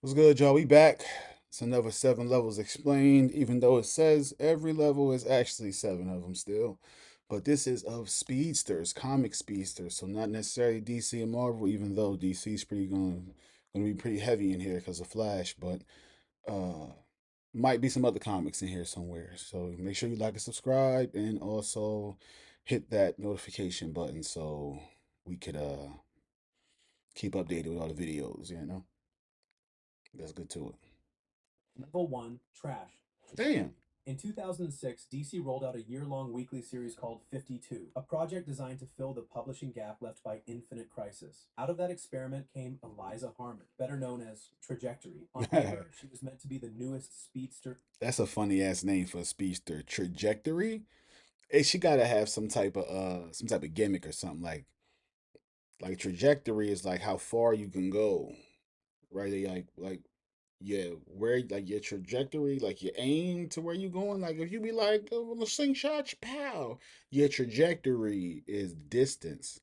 What's good, y'all? We back. It's another seven levels explained, even though it says every level is actually seven of them still. But this is of Speedsters, comic Speedsters, so not necessarily DC and Marvel, even though DC's pretty gonna be pretty heavy in here because of Flash, but uh might be some other comics in here somewhere. So make sure you like and subscribe and also hit that notification button so we could keep updated with all the videos, you know? Let's get to it. Level 1 Trash. Damn. In 2006, DC rolled out a year long weekly series called 52, a project designed to fill the publishing gap left by Infinite Crisis. Out of that experiment came Eliza Harmon, better known as Trajectory. On paper, she was meant to be the newest speedster. That's a funny ass name for a speedster. Trajectory. She gotta have some type of gimmick or something like trajectory is like how far you can go, right? Like yeah, where like your trajectory, like your aim to where you going. Like if you be like the slingshot, pow, your trajectory is distance.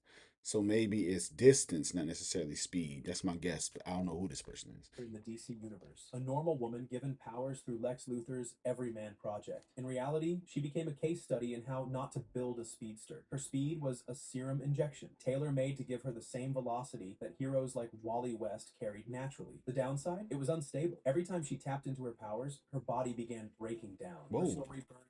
So maybe it's distance, not necessarily speed. That's my guess, but I don't know who this person is. In the DC universe, a normal woman given powers through Lex Luthor's Everyman Project. In reality, she became a case study in how not to build a speedster. Her speed was a serum injection, tailor made to give her the same velocity that heroes like Wally West carried naturally. The downside? It was unstable. Every time she tapped into her powers, her body began breaking down. Her Whoa, story burned fast.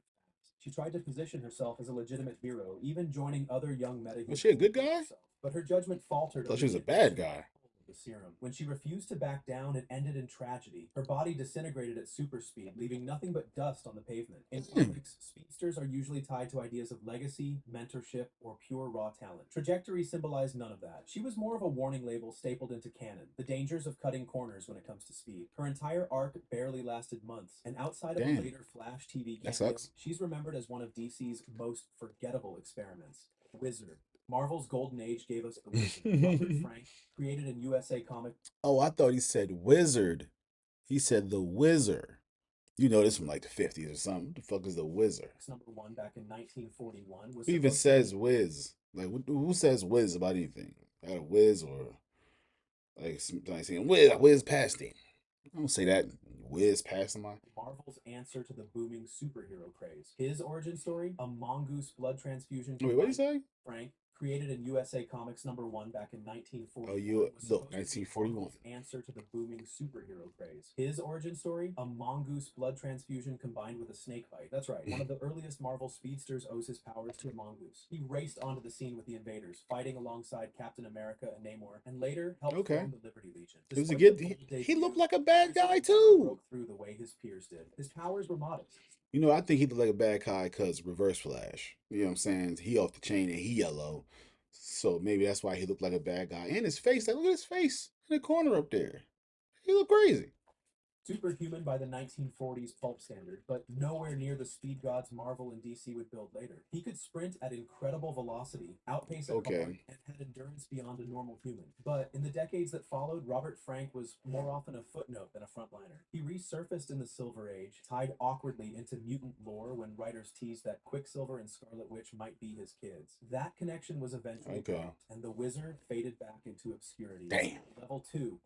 She tried to position herself as a legitimate hero, even joining other young was metahumans she a good like guy? I herself. But her judgment faltered thought under she was the a bad invisible guy. the serum. When she refused to back down, it ended in tragedy. Her body disintegrated at super speed, leaving nothing but dust on the pavement. In Hmm. comics, speedsters are usually tied to ideas of legacy, mentorship, or pure raw talent. Trajectory symbolized none of that. She was more of a warning label stapled into canon, the dangers of cutting corners when it comes to speed. Her entire arc barely lasted months, and outside of a Damn, later Flash TV that cameo, sucks. she's remembered as one of DC's most forgettable experiments. Wizard. Marvel's Golden Age gave us the Wizard. Robert Frank created in USA Comics Oh, I thought he said wizard. He said the wizard. You know this from like the 50s or something. What the fuck is the wizard? #1 back in 1941 was Who even supposed to be says whiz? Like, who says whiz about anything? Got a whiz or like somebody saying whiz past him. I don't say that. Whiz past somebody. Marvel's answer to the booming superhero craze. His origin story, a mongoose blood transfusion Wait, what do you combined say? with Frank, created in USA Comics #1 back in Oh, 1941, you was look, supposed to be 1941. Marvel's answer to the booming superhero craze. His origin story, a mongoose blood transfusion combined with a snake bite. That's right, one of the earliest Marvel speedsters owes his powers to a mongoose. He raced onto the scene with the invaders, fighting alongside Captain America and Namor, and later helped Okay. form the Liberty Legion. It was a Despite the good. bold He looked debut, like a the bad wizard guy never too. broke through the way his peers did. His powers were modest. You know, I think he looked like a bad guy because Reverse Flash. You know what I'm saying? He off the chain and he yellow. So maybe that's why he looked like a bad guy. And his face, like, look at his face in the corner up there. He look crazy. Superhuman by the 1940s pulp standard, but nowhere near the speed gods Marvel and DC would build later. He could sprint at incredible velocity, outpace a car, Okay. and had endurance beyond a normal human. But in the decades that followed, Robert Frank was more often a footnote than a frontliner. He resurfaced in the Silver Age, tied awkwardly into mutant lore when writers teased that Quicksilver and Scarlet Witch might be his kids. That connection was eventually Okay. dropped, and the wizard faded back into obscurity. Damn. Level 2,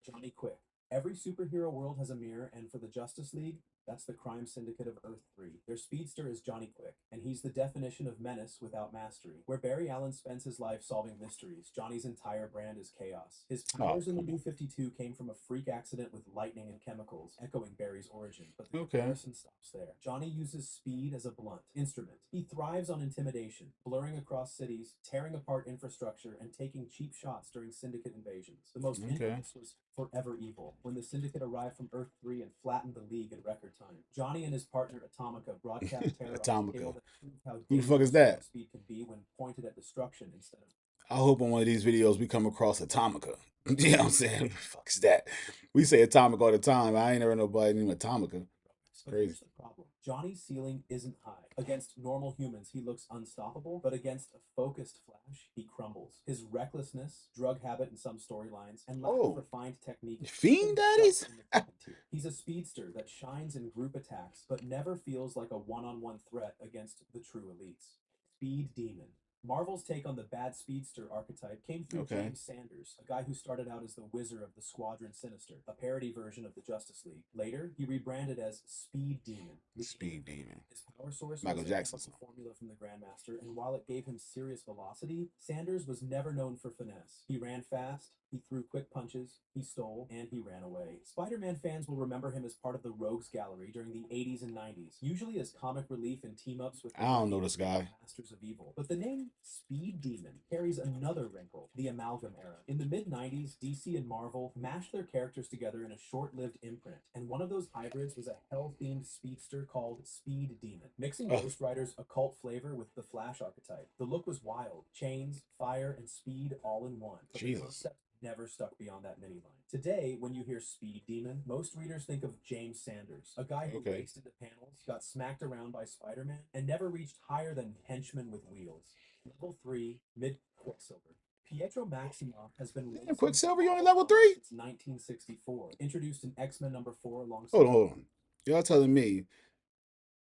Johnny Quick. Every superhero world has a mirror, and for the Justice League, that's the crime syndicate of Earth 3. Their speedster is Johnny Quick, and he's the definition of menace without mastery. Where Barry Allen spends his life solving mysteries, Johnny's entire brand is chaos. His Oh, powers in the come New on. 52 came from a freak accident with lightning and chemicals, echoing Barry's origin, but the Okay. comparison stops there. Johnny uses speed as a blunt instrument. He thrives on intimidation, blurring across cities, tearing apart infrastructure, and taking cheap shots during syndicate invasions. The most Okay. infamous was Forever Evil, when the Syndicate arrived from Earth 3 and flattened the League in record time. Johnny and his partner Atomica broadcast terror on a scale Atomica. that proved how Who the fuck is dangerous strong that? speed can be when pointed at destruction instead of I hope on one of these videos we come across Atomica. You know what I'm saying? Who the fuck is that? We say Atomic all the time. I ain't never nobody named Atomica. It's But crazy. here's the problem. Johnny's ceiling isn't high. Against normal humans, he looks unstoppable, but against a focused Flash, he crumbles. His recklessness, drug habit in some storylines, and lack of Oh, refined technique keep Fiend him stuck Daddies? in the second tier. He's a speedster that shines in group attacks, but never feels like a one-on-one threat against the true elites. Speed Demon. Marvel's take on the bad speedster archetype came through Okay. James Sanders, a guy who started out as the Wizard of the Squadron Sinister, a parody version of the Justice League. Later, he rebranded as Speed Demon, leaning Speed into speed. Demon. His power source Michael was a Jackson chemical song. formula from the Grandmaster, and while it gave him serious velocity, Sanders was never known for finesse. He ran fast, he threw quick punches, he stole, and he ran away. Spider Man fans will remember him as part of the Rogues Gallery during the 80s and 90s, usually as comic relief and team ups with I the don't know Brave this Trio guy. Masters of Evil. But the name Speed Demon carries another wrinkle, the amalgam era. In the mid 90s, DC and Marvel mashed their characters together in a short lived imprint, and one of those hybrids was a hell themed speedster called Speed Demon, mixing Oh, Ghost Rider's occult flavor with the Flash archetype. The look was wild chains, fire, and speed all in one, but the Jesus. concept never stuck beyond that mini line. Today, when you hear Speed Demon, most readers think of James Sanders, a guy who Okay. raced into panels, got smacked around by Spider Man, and never reached higher than henchman with wheels. Level 3, Mid Quicksilver. Pietro Maximoff has been Damn, racing for Quicksilver, you only Marvel level Comics 3? since 1964, introduced in X-Men number 4 Hold alongside. on, hold on. Y'all telling me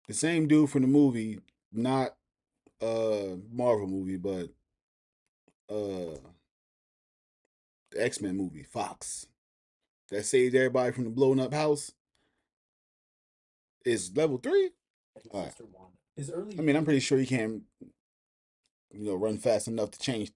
the same dude from the movie, not Marvel movie, but uh the X-Men movie, Fox, that saved everybody from the blown up house is level 3? His Alright. sister Wanda. His early I mean, years I'm pretty sure he can, run fast enough to change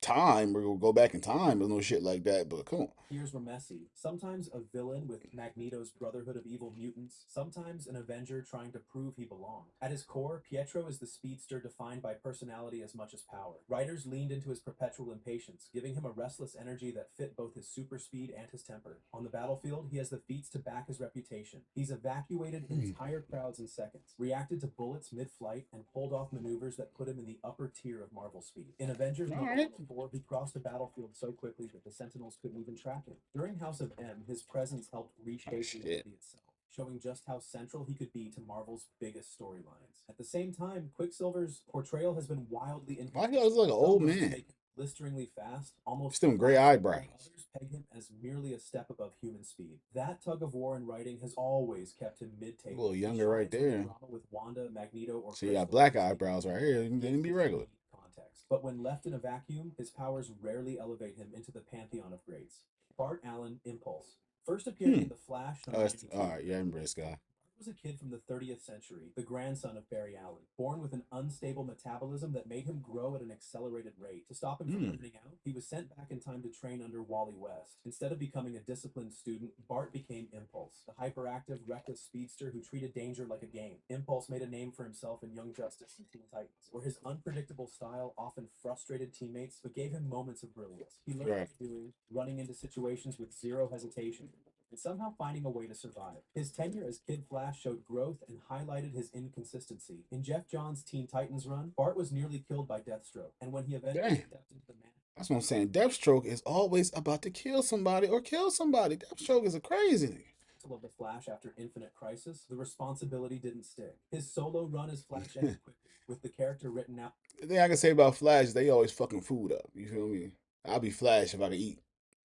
time or go back in time or no shit like that, but come on. Years were messy. Sometimes a villain with Magneto's Brotherhood of Evil Mutants, sometimes an Avenger trying to prove he belonged. At his core, Pietro is the speedster defined by personality as much as power. Writers leaned into his perpetual impatience, giving him a restless energy that fit both his super speed and his temper. On the battlefield, he has the feats to back his reputation. He's evacuated Hmm. entire crowds in seconds, reacted to bullets mid-flight, and pulled off maneuvers that put him in the upper tier of Marvel speed. In Avengers All number right. 104, he crossed the battlefield so quickly that the Sentinels couldn't even track him. During House of M, his presence helped Oh, reshape shit. reality itself, showing just how central he could be to Marvel's biggest storylines. At the same time, Quicksilver's portrayal has been wildly Why he looks inconsistent. like an Some old reviews man? make him blisteringly fast, almost Still gray flashy, while eyebrows. others peg him as merely a step above human speed. That tug of war in writing has always kept him mid A little table. He younger right shines when the there. drama with Wanda, Magneto, or See, he got Crystal black hits the eyebrows fan. right here. They He didn't be exists regular. beneath context, but when left in a vacuum, his powers rarely elevate him into the pantheon of greats. Bart Allen, Impulse. First appearing Hmm. in The Flash, Oh, number 92. all right. Yeah, I remember this guy. Bart was a kid from the 30th century, the grandson of Barry Allen, born with an unstable metabolism that made him grow at an accelerated rate. To stop him from Hmm. burning out, he was sent back in time to train under Wally West. Instead of becoming a disciplined student, Bart became Impulse, the hyperactive, reckless speedster who treated danger like a game. Impulse made a name for himself in Young Justice and Teen Titans, where his unpredictable style often frustrated teammates but gave him moments of brilliance. He learned Right. by doing, running into situations with zero hesitation, and somehow finding a way to survive. His tenure as Kid Flash showed growth and highlighted his inconsistency. In Jeff Johns' Teen Titans run, Bart was nearly killed by Deathstroke, and when he eventually Damn. stepped into the man That's what I'm saying. Deathstroke is always about to kill somebody or kill somebody. Deathstroke is a crazy nigga. of the Flash after Infinite Crisis, the responsibility didn't stick. His solo run as Flash ended quickly, with the character written out. The thing I can say about Flash is they always fucking food up. You feel me? I'll be Flash if I can eat.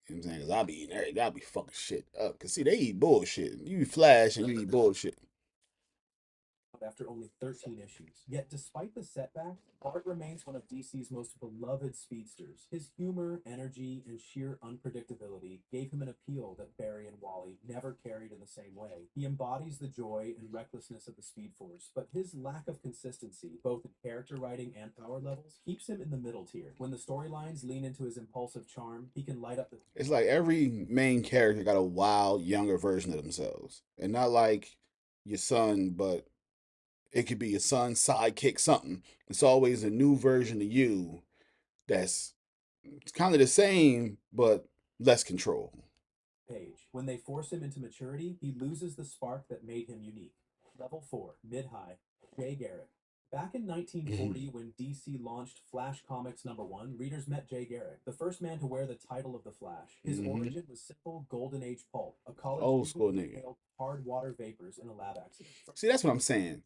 You know what I'm saying? Because I'll be eating everything. I'll be fucking shit up. Because, see, they eat bullshit. You Flash and you eat bullshit. After only 13 issues. Yet, despite the setbacks, Bart remains one of DC's most beloved speedsters. His humor, energy, and sheer unpredictability gave him an appeal that Barry and Wally never carried in the same way. He embodies the joy and recklessness of the Speed Force, but his lack of consistency, both in character writing and power levels, keeps him in the middle tier. When the storylines lean into his impulsive charm, he can light up the It's like every main character got a wild, younger version of themselves. And not like your son, but it could be your son's sidekick, something. It's always a new version of you that's kind of the same, but less control. page. When they force him into maturity, he loses the spark that made him unique. Level 4, Mid High, Jay Garrick. Back in Mhm. 1940, when DC launched Flash Comics number 1, readers met Jay Garrick, the first man to wear the title of the Flash. His Mhm. origin was simple Golden Age pulp, a college Old student school who nigga. inhaled hard water vapors in a lab accident. See, that's what I'm saying.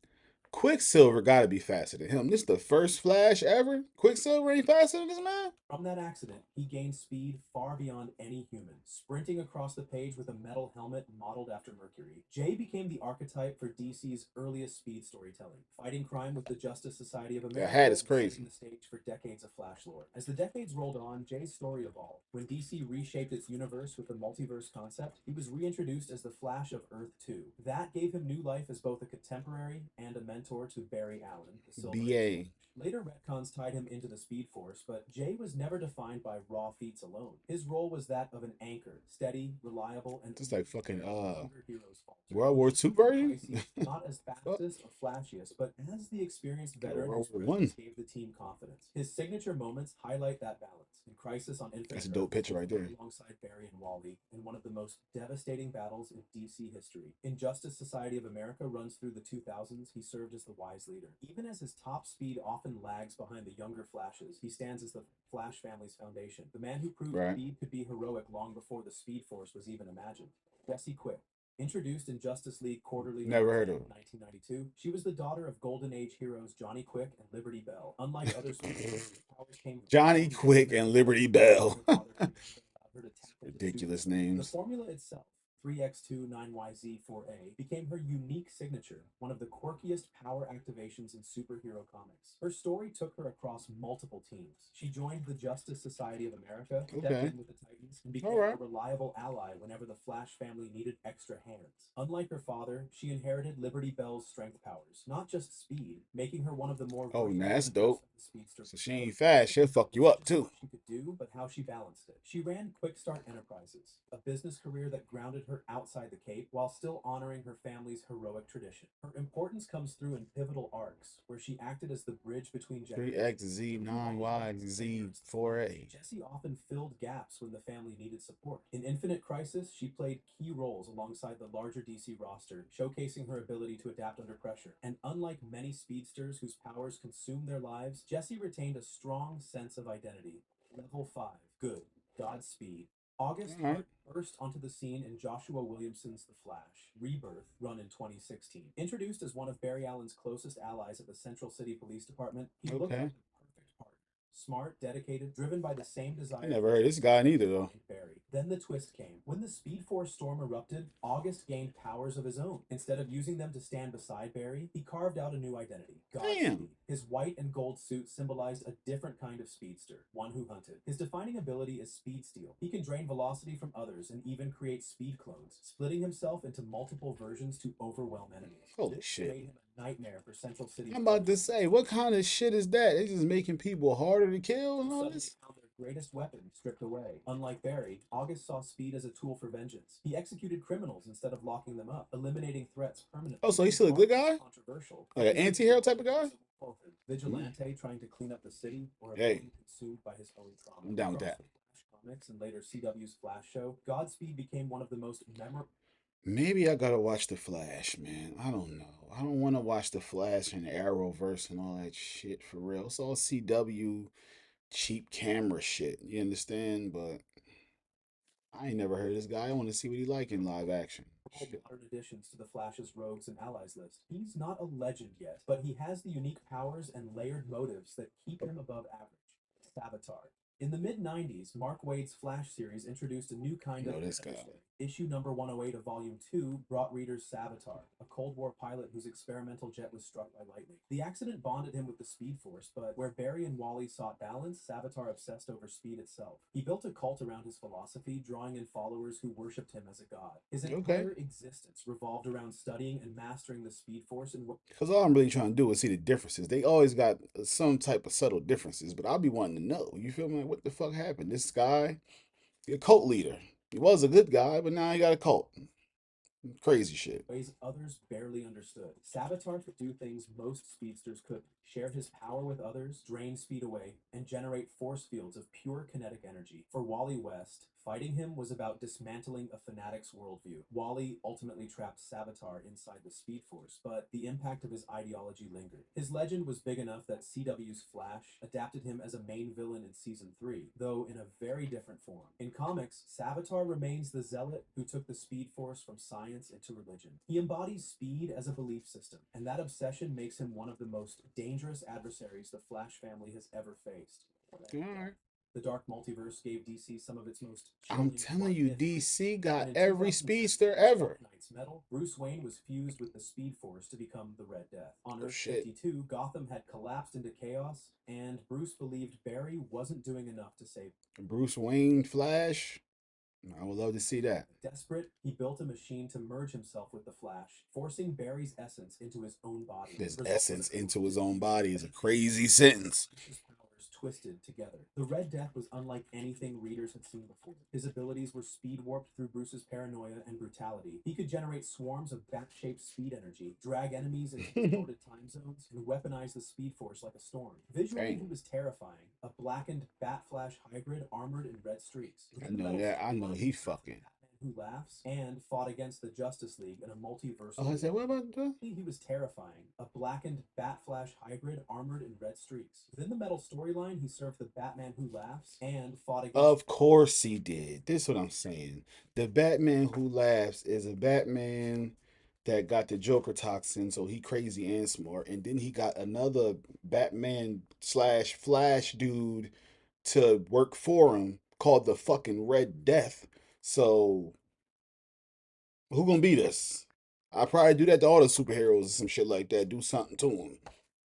Quicksilver got to be faster than him. This is the first Flash ever. Quicksilver ain't faster than this man. From that accident, he gained speed far beyond any human, sprinting across the page with a metal helmet modeled after Mercury. Jay became the archetype for DC's earliest speed storytelling, fighting crime with the Justice Society of That hat America is and setting crazy. the stage for decades of Flash lore. As the decades rolled on, Jay's story evolved. When DC reshaped its universe with the multiverse concept, he was reintroduced as the Flash of Earth 2. That gave him new life as both a contemporary and a mentor to Barry Allen, the Silver Age BA. Flash. Later retcons tied him into the Speed Force, but Jay was never defined by raw feats alone. His role was that of an anchor, steady, reliable, and Just like always fucking there when younger heroes falter. World He War showed Two up in version. crises not as Fuck. fastest or flashiest, but as the experienced Got veteran World whose War One. presence gave the team confidence. His signature moments highlight that balance. In Crisis on That's Infinite a dope Earths, picture he right fought there. alongside Barry and Wally in one of the most devastating battles in DC history. In Justice Society of America runs through the 2000s, he served as the wise leader. Even as his top speed often lags behind the younger Flashes, he stands as the Flash family's foundation. The man who proved Right. speed could be heroic long before the Speed Force was even imagined. Jesse Quick. Introduced in Justice League Quarterly Never number heard 10 of in 1992, she was the daughter of Golden Age heroes Johnny Quick and Liberty Bell. Unlike other speedsters, him. her powers came from Johnny strong genetic Quick and Liberty materials Bell. her father created that allowed her to tap into Ridiculous superpower. The names. formula itself, 3x2 9YZ 4A, became her unique signature, one of the quirkiest power activations in superhero comics. Her story took her across multiple teams. She joined the Justice Society of America, stepped Okay. in with the Titans, and All became right. a reliable ally whenever the Flash family needed extra hands. Unlike her father, she inherited Liberty Bell's strength powers, not just speed, making her one of the more Oh, nah, versatile that's members dope. of the Speedster So she family. ain't fast. She'll fuck you Wasn't up just too. what she could do, but how she balanced it. She ran Quick Start Enterprises, a business career that grounded her outside the Cape while still honoring her family's heroic tradition. Her importance comes through in pivotal arcs, where she acted as the bridge between generations. 3XZ, Through Wally West and 9YZ, Inheritance to Flash, 4A. Jesse often filled gaps when the family needed support. In Infinite Crisis, she played key roles alongside the larger DC roster, showcasing her ability to adapt under pressure. And unlike many speedsters whose powers consume their lives, Jesse retained a strong sense of identity. Level 5. Good. Godspeed. August All right. Hart burst onto the scene in Joshua Williamson's The Flash, Rebirth, run in 2016. Introduced as one of Barry Allen's closest allies at the Central City Police Department, he looked Okay. like the perfect partner. Smart, dedicated, driven by the same I desire never for heard this justice guy that neither though. defined Barry. Then the twist came. When the Speed Force storm erupted, August gained powers of his own. Instead of using them to stand beside Barry, he carved out a new identity, Damn. Godspeed. His white and gold suit symbolized a different kind of speedster, one who hunted. His defining ability is Speed Steal. He can drain velocity from others and even create speed clones, splitting himself into multiple versions to overwhelm enemies. Holy This shit. made him a nightmare for Central City I'm about to detectives. say, what kind of shit is that? They just making people harder to kill and Who all suddenly this? found their greatest weapon stripped away. Unlike Barry, August saw speed as a tool for vengeance. He executed criminals instead of locking them up, eliminating threats Oh, permanently. so he's His still a good arc was guy? controversial. Like an Criticism anti-hero type of included guy? use of both a Mm. vigilante trying to clean up the city or a Hey, villain consumed by his own trauma. I'm down with Across that. the Flash comics and later CW's Flash show, Godspeed became one of the most memorable. Maybe I gotta watch The Flash, man. I don't know. I don't want to watch The Flash and Arrowverse and all that shit for real. It's all CW cheap camera shit. You understand? But I ain't never heard of this guy. I want to see what he like in live action. Shit. Modern additions to the Flash's rogues and allies list. He's not a legend yet, but he has the unique powers and layered motives that keep him above average. Savitar. In the mid 90s, Mark Waid's Flash series introduced a new kind You of know this guy. adversary. Issue number 108 of Volume 2 brought readers Savitar, a Cold War pilot whose experimental jet was struck by lightning. The accident bonded him with the Speed Force, but where Barry and Wally sought balance, Savitar obsessed over speed itself. He built a cult around his philosophy, drawing in followers who worshipped him as a god. His Okay. entire existence revolved around studying and mastering the Speed Force and Because all I'm really trying to do is see the differences. They always got some type of subtle differences, but I'll be wanting to know. You feel me? Like, what the fuck happened? This guy, a cult leader. He was a good guy, but now he got a cult. Crazy shit. ways others barely understood. Savitar could do things most speedsters couldn't, share his power with others, drain speed away, and generate force fields of pure kinetic energy. For Wally West, Fighting him was about dismantling a fanatic's worldview. Wally ultimately trapped Savitar inside the Speed Force, but the impact of his ideology lingered. His legend was big enough that CW's Flash adapted him as a main villain in season 3, though in a very different form. In comics, Savitar remains the zealot who took the Speed Force from science into religion. He embodies speed as a belief system, and that obsession makes him one of the most dangerous adversaries the Flash family has ever faced. All right. The Dark Multiverse gave DC some of its most I'm chilling telling what you, if movies. DC And got in every 2007, speedster in ever. Dark Knight's Metal, Bruce Wayne was fused with the Speed Force to become the Red Death. On Oh Earth shit. 52, Gotham had collapsed into chaos, and Bruce believed Barry wasn't doing enough to save. Bruce Wayne Flash. I would love to see that. Desperate, he built a machine to merge himself with the Flash, forcing Barry's essence into his own body. His The result was essence a into his cohesive own evil body is a entity crazy with sentence. malicious powers twisted together. The Red Death was unlike anything readers had seen before. His abilities were speed warped through Bruce's paranoia and brutality. He could generate swarms of bat-shaped speed energy, drag enemies into distorted time zones, and weaponize the Speed Force like a storm. Visually, he Dang. was terrifying, a blackened Bat-Flash hybrid armored in red streaks. I Within the know metal that. I know storyline, he fucking. who laughs and fought against the Justice League in a multiversal Oh, I said, war. what about the? He was terrifying, a blackened Bat-Flash hybrid armored in red streaks. Within the metal storyline, he served the Batman Who Laughs and fought against. Of course he did. This is what I'm saying. The Batman Who Laughs is a Batman that got the Joker toxin, so he crazy and smart. And then he got another Batman slash Flash dude to work for him called the fucking Red Death. So who gonna beat us? I probably do that to all the superheroes or some shit like that. Do something to them.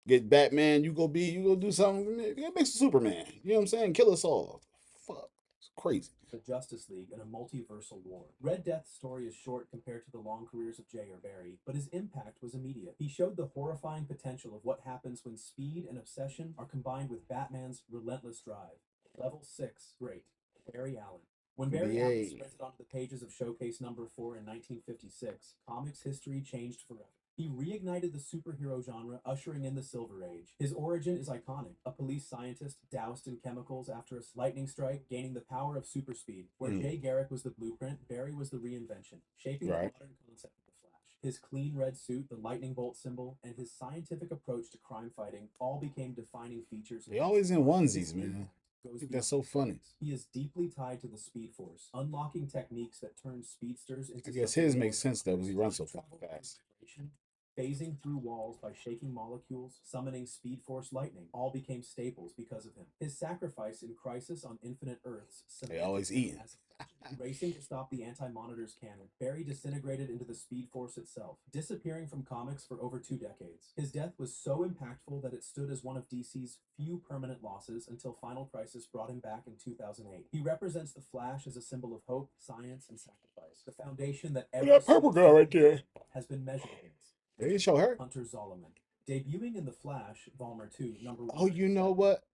Get Batman, you go do something. Get mix Superman. You know what I'm saying? Kill us all. Fuck, it's crazy. The Justice League in a multiversal war. Red Death's story is short compared to the long careers of Jay or Barry, but his impact was immediate. He showed the horrifying potential of what happens when speed and obsession are combined with Batman's relentless drive. Level 6, great. Barry Allen. When Barry Allen BA. sprinted onto the pages of Showcase number 4 in 1956, comics history changed forever. He reignited the superhero genre, ushering in the Silver Age. His origin is iconic. A police scientist doused in chemicals after a lightning strike, gaining the power of super speed. Where Jay Garrick was the blueprint, Barry was the reinvention, shaping the Right. modern concept of the Flash. His clean red suit, the lightning bolt symbol, and his scientific approach to crime fighting all became defining features. They always in His onesies, man. impact I goes think beyond that's so funny. comics. He is deeply tied to the Speed Force, unlocking techniques that turn speedsters I into guess something his more makes than sense though, because runners. he runs so Time fucking travel through fast. vibration, phasing through walls by shaking molecules, summoning Speed Force lightning, all became staples because of him. His sacrifice in Crisis on Infinite Earths They cemented always him eating. as a legend. Racing to stop the Anti-Monitor's cannon, Barry disintegrated into the Speed Force itself, disappearing from comics for over 2 decades. His death was so impactful that it stood as one of DC's few permanent losses until Final Crisis brought him back in 2008. He represents the Flash as a symbol of hope, science, and sacrifice. The foundation that Look every at that purple girl right there. has been measured against. They didn't show her. Hunter Zolomon. Debuting in The Flash, Volume 2, number Oh, you know 197. what?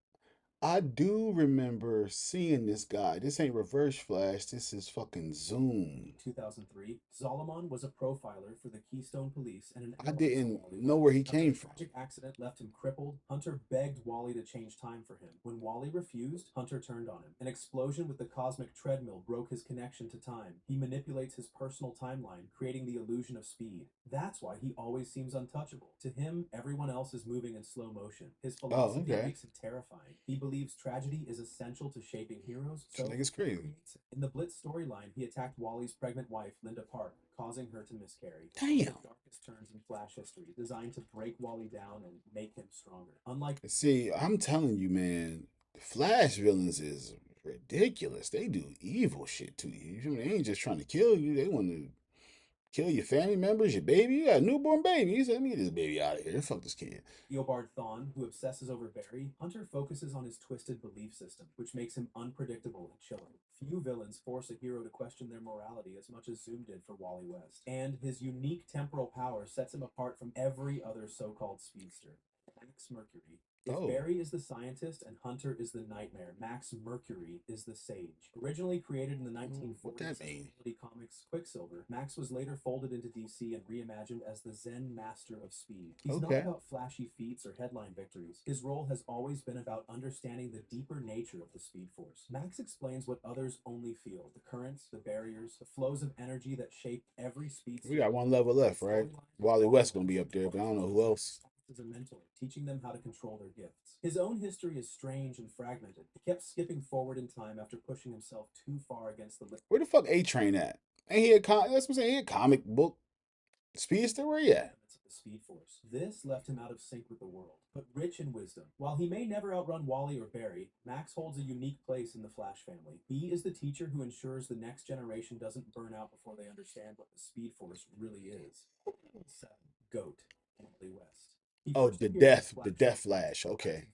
I do remember seeing this guy. This ain't Reverse Flash. This is fucking Zoom. 2003, Zolomon was a profiler for the Keystone Police and an I ally for didn't Wally know West. where he After a came from. tragic accident left him crippled, Hunter begged Wally to change time for him. When Wally refused, Hunter turned on him. An explosion with the cosmic treadmill broke his connection to time. He manipulates his personal timeline, creating the illusion of speed. That's why he always seems untouchable. To him, everyone else is moving in slow motion. His Oh, philosophy okay. makes him terrifying. He believes tragedy is essential to shaping heroes, so Shit like it's he crazy. creates it. In the Blitz storyline, he attacked Wally's pregnant wife, Linda Park, causing her to miscarry. One of Damn. the darkest turns in Flash history, designed to break Wally down and make him stronger. Unlike See, I'm telling you, man, Flash villains is ridiculous. They do evil shit to you. They ain't just trying to kill you. They want to kill your family members, your baby. You got a newborn baby. He said, let me get this baby out of here. Fuck this kid. Eobard Thawne, who obsesses over Barry, Hunter focuses on his twisted belief system, which makes him unpredictable and chilling. Few villains force a hero to question their morality as much as Zoom did for Wally West. And his unique temporal power sets him apart from every other so-called speedster. Max Mercury. If Oh, Barry is the scientist and Hunter is the nightmare, Max Mercury is the sage. Originally created in the what 1940s that as mean? Quality Comics Quicksilver, Max was later folded into DC and reimagined as the Zen Master of Speed. He's not Okay. about flashy feats or headline victories. His role has always been about understanding the deeper nature of the Speed Force. Max explains what others only feel: the currents, the barriers, the flows of energy that shape every We speedster. got one level left, His right? storyline with Wally Wally West gonna West be up there, but I don't know who else. as a mentor, teaching them how to control their gifts. His own history is strange and fragmented. He kept skipping forward in time after pushing himself too far against the Where the fuck A Train at? Ain't he a That's what I'm saying. He a comic book speedster. Where he at? limits of the Speed Force. This left him out of sync with the world, but rich in wisdom. While he may never outrun Wally or Barry, Max holds a unique place in the Flash family. He is the teacher who ensures the next generation doesn't burn out before they understand what the Speed Force really is. 7. GOAT, Wally West. He Oh, first appeared in the the Flash Death universe Flash. in Okay. 1959,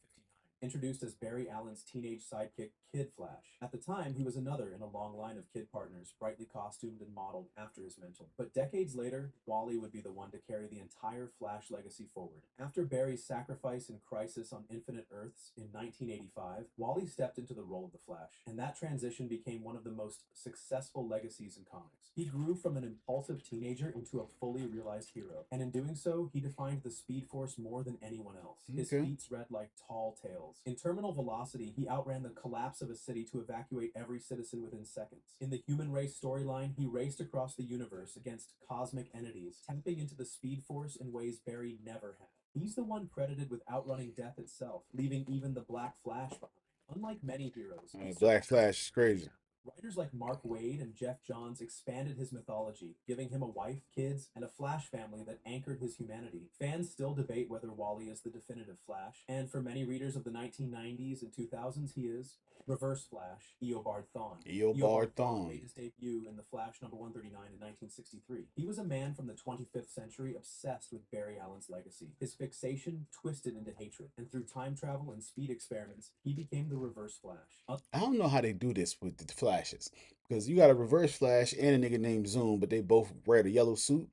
introduced as Barry Allen's teenage sidekick, Kid Flash. At the time, he was another in a long line of kid partners, brightly costumed and modeled after his mentor. But decades later, Wally would be the one to carry the entire Flash legacy forward. After Barry's sacrifice in Crisis on Infinite Earths in 1985, Wally stepped into the role of the Flash, and that transition became one of the most successful legacies in comics. He grew from an impulsive teenager into a fully realized hero, and in doing so, he defined the Speed Force more than anyone else. His Okay. feats read like tall tales. In terminal velocity, he outran the collapse of a city to evacuate every citizen within seconds. In the human race storyline, he raced across the universe against cosmic entities, tapping into the Speed Force in ways Barry never had. He's the one credited with outrunning death itself, leaving even the Black Flash behind. Unlike many heroes, he Black survived Flash is every crazy. chapter. Writers like Mark Waid and Jeff Johns expanded his mythology, giving him a wife, kids, and a Flash family that anchored his humanity. Fans still debate whether Wally is the definitive Flash, and for many readers of the 1990s and 2000s, he is. Reverse Flash, Eobard Thawne. Eobard Eobard Thawne made Thawne. his debut in The Flash number 139 in 1963. He was a man from the 25th century obsessed with Barry Allen's legacy. His fixation twisted into hatred, and through time travel and speed experiments, he became the Reverse Flash. I don't know how they do this with the Flashes. Because you got a reverse Flash and a nigga named Zoom, but they both wear the yellow suit.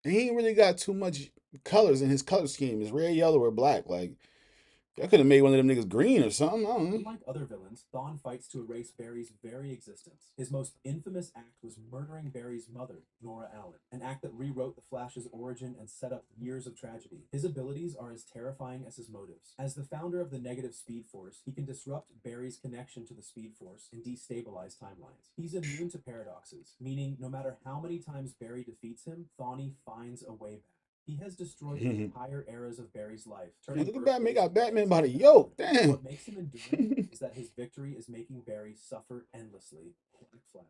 And he ain't really got too much colors in his color scheme. It's red, yellow, or black. Like, I could have made one of them niggas green or something. I don't know. Unlike other villains, Thawne fights to erase Barry's very existence. His most infamous act was murdering Barry's mother, Nora Allen, an act that rewrote the Flash's origin and set up years of tragedy. His abilities are as terrifying as his motives. As the founder of the negative Speed Force, he can disrupt Barry's connection to the Speed Force and destabilize timelines. He's immune to paradoxes, meaning no matter how many times Barry defeats him, Thawne finds a way back. He has destroyed Man, entire eras of Barry's life, turning look at Batman. birthdays Got into Batman events by of the childhood. yoke. Damn. What makes him enduring is that his victory is making Barry suffer endlessly. Black Flash.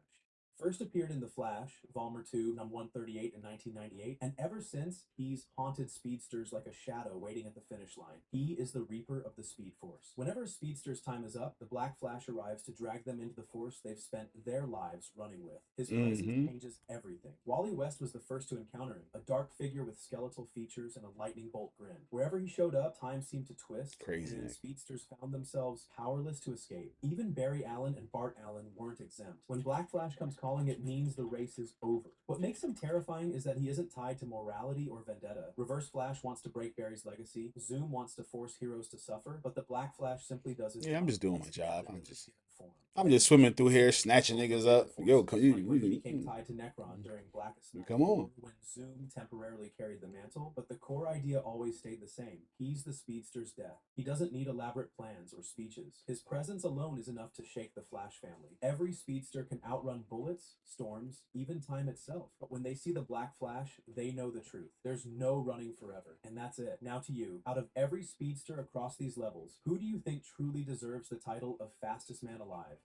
First appeared in The Flash, Volume 2, number 138 in 1998, and ever since, he's haunted speedsters like a shadow waiting at the finish line. He is the Reaper of the Speed Force. Whenever a speedster's time is up, the Black Flash arrives to drag them into the force they've spent their lives running with. His presence Mm-hmm. changes everything. Wally West was the first to encounter him, a dark figure with skeletal features and a lightning bolt grin. Wherever he showed up, time seemed to twist, Crazy, and Nick. speedsters found themselves powerless to escape. Even Barry Allen and Bart Allen weren't exempt. When Black Flash comes calling, it means the race is over. What makes him terrifying is that he isn't tied to morality or vendetta. Reverse Flash wants to break Barry's legacy, Zoom wants to force heroes to suffer, but the Black Flash simply does his Yeah, I'm job. just doing my He's job. never really given form. I'm Every just swimming through speedster here, simply snatching evolved niggas with up. later Yo, forces, like when he became tied to Necron during Blackest Night, come on. or when Zoom temporarily carried the mantle, but the core idea always stayed the same. He's the speedster's death. He doesn't need elaborate plans or speeches. His presence alone is enough to shake the Flash family. Every speedster can outrun bullets, storms, even time itself. But when they see the Black Flash, they know the truth. There's no running forever. And that's it. Now to you. Out of every speedster across these levels, who do you think truly deserves the title of fastest man alive?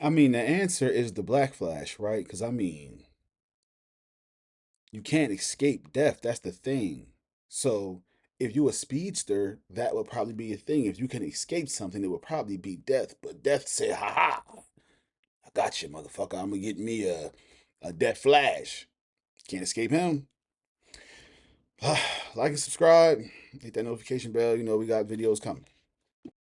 I mean, the answer is the Black Flash, right? Because, I mean, you can't escape death. That's the thing. So, if you a speedster, that would probably be a thing. If you can escape something, it would probably be death. But death said, ha ha, I got you, motherfucker. I'm going to get me a Death Flash. Can't escape him. Like and subscribe. Hit that notification bell. You know, we got videos coming.